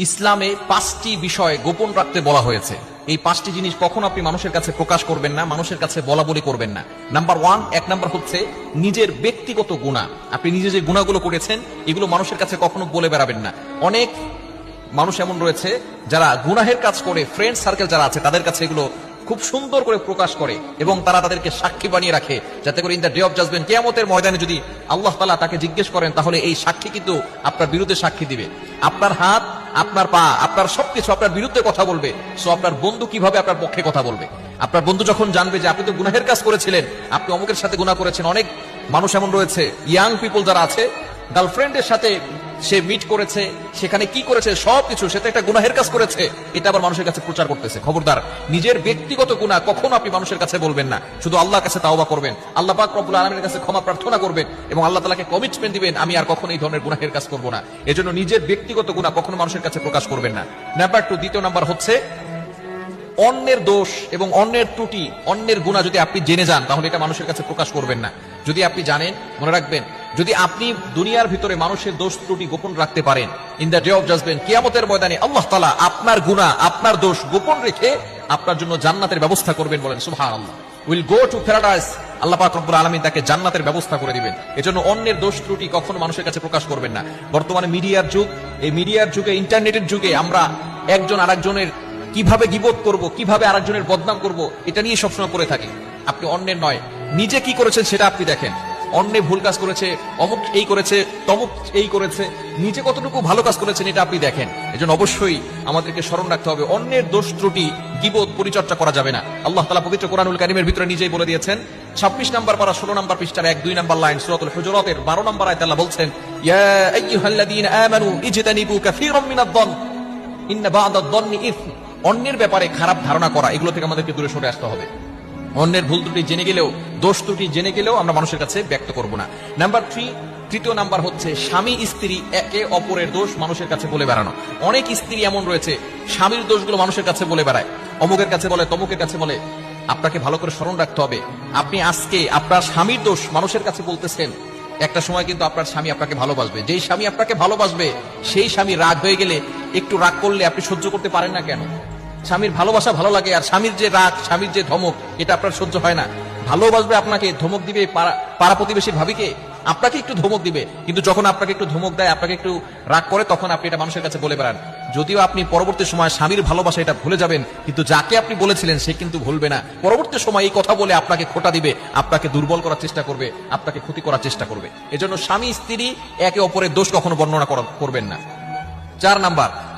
ইসলামে 5টি বিষয় গোপন রাখতে বলা হয়েছে। এই 5টি জিনিস কখনো আপনি মানুষের কাছে প্রকাশ করবেন না, মানুষের কাছে বলা বলি করবেন না। নাম্বার 1, 1 নাম্বার হচ্ছে নিজের ব্যক্তিগত গুনাহ। আপনি নিজে যে গুনাহগুলো করেছেন এগুলো মানুষের কাছে কখনো বলে বেড়াবেন না। অনেক মানুষ এমন রয়েছে যারা গুনাহের কাজ করে, ফ্রেন্ড সার্কেল যারা আছে তাদের কাছে এগুলো খুব সুন্দর করে প্রকাশ করে এবং তারা তাদেরকে সাক্ষী বানিয়ে রাখে, যাতে করে in the day of judgement, কিয়ামতের ময়দানে যদি আল্লাহ তাআলা তাকে জিজ্ঞেস করেন তাহলে এই সাক্ষী কিন্তু আপনার বিরুদ্ধে সাক্ষী দিবে। আপনার হাত, আপনার পা, আপনার সবকিছু আপনার বিরুদ্ধে কথা বলবে। সো আপনার বন্ধু কিভাবে আপনার পক্ষে কথা বলবে? আপনার বন্ধু যখন জানবে যে আপনি তো গুনাহের কাজ করেছিলেন, আপনি অমুকের সাথে গুনাহ করেছেন। অনেক মানুষ এমন রয়েছে, ইয়াং পিপল যারা আছে, গার্লফ্রেন্ডের সাথে সে মিট করেছে, সেখানে কি করেছে সবকিছু, সে তো একটা গুনাহের কাজ করেছে, এটা আবার মানুষের কাছে প্রচার করতেছে। খবরদার, নিজের ব্যক্তিগত গুনাহ কখনো আপনি মানুষের কাছে বলবেন না। শুধু আল্লাহর কাছে তাওবা করবেন, আল্লাহ পাক রব্বুল আলামিনের কাছে ক্ষমা প্রার্থনা করবেন এবং আল্লাহ তাআলাকে কমিটমেন্ট দিবেন আমি আর কখনো এই ধরনের গুনাহের কাজ করব না। এজন্য নিজের ব্যক্তিগত গুনাহ কখনো মানুষের কাছে প্রকাশ করবেন না। নাম্বার 2, দ্বিতীয় নাম্বার হচ্ছে অন্যের দোষ এবং অন্যের ত্রুটি, অন্যের গুনাহ যদি আপনি জেনে যান তাহলে এটা মানুষের কাছে প্রকাশ করবেন না। যদি আপনি জানেন, মনে রাখবেন, যদি আপনি দুনিয়ার ভিতরে মানুষের দোষ ত্রুটি গোপন রাখতে পারেন, in the day of judgement, কিয়ামতের ময়দানে আল্লাহ তাআলা আপনার গুনাহ, আপনার দোষ গোপন রেখে আপনার জন্য জান্নাতের ব্যবস্থা করবেন। বলেন সুবহানাল্লাহ। উইল গো টু প্যারাডাইস, আল্লাহ পাক রব্বুল আলামিন তাকে জান্নাতের ব্যবস্থা করে দিবেন। এজন্য অন্যের দোষ ত্রুটি কখনো মানুষের কাছে প্রকাশ করবেন না। বর্তমানে মিডিয়ার যুগ, এই মিডিয়ার যুগে, ইন্টারনেটের যুগে আমরা একজন আরেকজনের কিভাবে গীবত করব, কিভাবে আরেকজনের বদনাম করব, এটা নিয়ে সবসময় করে থাকি। আপনি অন্যের নয়, নিজে কি করেছেন সেটা আপনি দেখেন। অন্যে ভুল কাজ করেছে, অমুক এই করেছে, তমুক এই করেছে, নিজে কতটুকু ভালো কাজ করেছেন এটা আপনি দেখেন। এজন্য অবশ্যই আমাদেরকে স্মরণ রাখতে হবে অন্যের দোষ ত্রুটি, গীবত, পরিচর্যা করা যাবে না। আল্লাহ তাআলা পবিত্র কোরআনুল কারীমের ভিতরে নিজেই বলে দিয়েছেন, 26 নম্বর পারা 16 নম্বর পৃষ্ঠার 1-2 নম্বর লাইন, সূরাতুল হুজুরাতের 12 নম্বর আয়াতে আল্লাহ বলছেন, ইয়া আইয়ুহাল্লাযীনা আমানু ইজতানিবু কাসীরাম মিনাদ-দন্ন ইন্না বা'দাদ-দন্নি ইসম। অন্যের ব্যাপারে খারাপ ধারণা করা, এগুলো থেকে আমাদেরকে দূরে সরে আসতে হবে। অন্যের ভুল ত্রুটি জেনে গেলেও, দোষ ত্রুটি জেনে গেলেও আমরা মানুষের কাছে ব্যক্ত করব না। নাম্বার 3, তৃতীয় নাম্বার হচ্ছে স্বামী স্ত্রী একে অপরের দোষ মানুষের কাছে বলে বেড়ানো। অনেক স্ত্রী এমন রয়েছে স্বামীর দোষগুলো মানুষের কাছে বলে বেড়ায়, অমুকের কাছে বলে, তমুকের কাছে বলে। আপনাকে ভালো করে স্মরণ রাখতে হবে, আপনি আজকে আপনার স্বামীর দোষ মানুষের কাছে বলতেছেন, একটা সময় কিন্তু আপনার স্বামী আপনাকে ভালোবাসবে। যেই স্বামী আপনাকে ভালোবাসবে সেই স্বামী রাগ হয়ে গেলে, একটু রাগ করলে আপনি সহ্য করতে পারেন না কেন? স্বামীর ভালোবাসা ভালো লাগে, আর স্বামীর যে রাগ, স্বামীর যে ধমক, এটা আপনার সহ্য হয় না। ভালোবাসবে আপনাকে, ধমক দিবে পাড়া প্রতিবেশী ভাবিকে, আপনাকে একটু ধমক দিবে, কিন্তু যখন আপনাকে একটু ধমক দেয়, আপনাকে একটু রাগ করে, তখন আপনি এটা মানুষের কাছে বলে বেড়ান। যদিও আপনি পরবর্তী সময় স্বামীর ভালোবাসা এটা ভুলে যাবেন, কিন্তু যাকে আপনি বলেছিলেন সে কিন্তু ভুলবে না। পরবর্তী সময় এই কথা বলে আপনাকে খোঁটা দিবে, আপনাকে দুর্বল করার চেষ্টা করবে, আপনাকে ক্ষতি করার চেষ্টা করবে। এজন্য স্বামী স্ত্রী একে অপরের দোষ কখনো বর্ণনা করবেন না। 4 নাম্বার,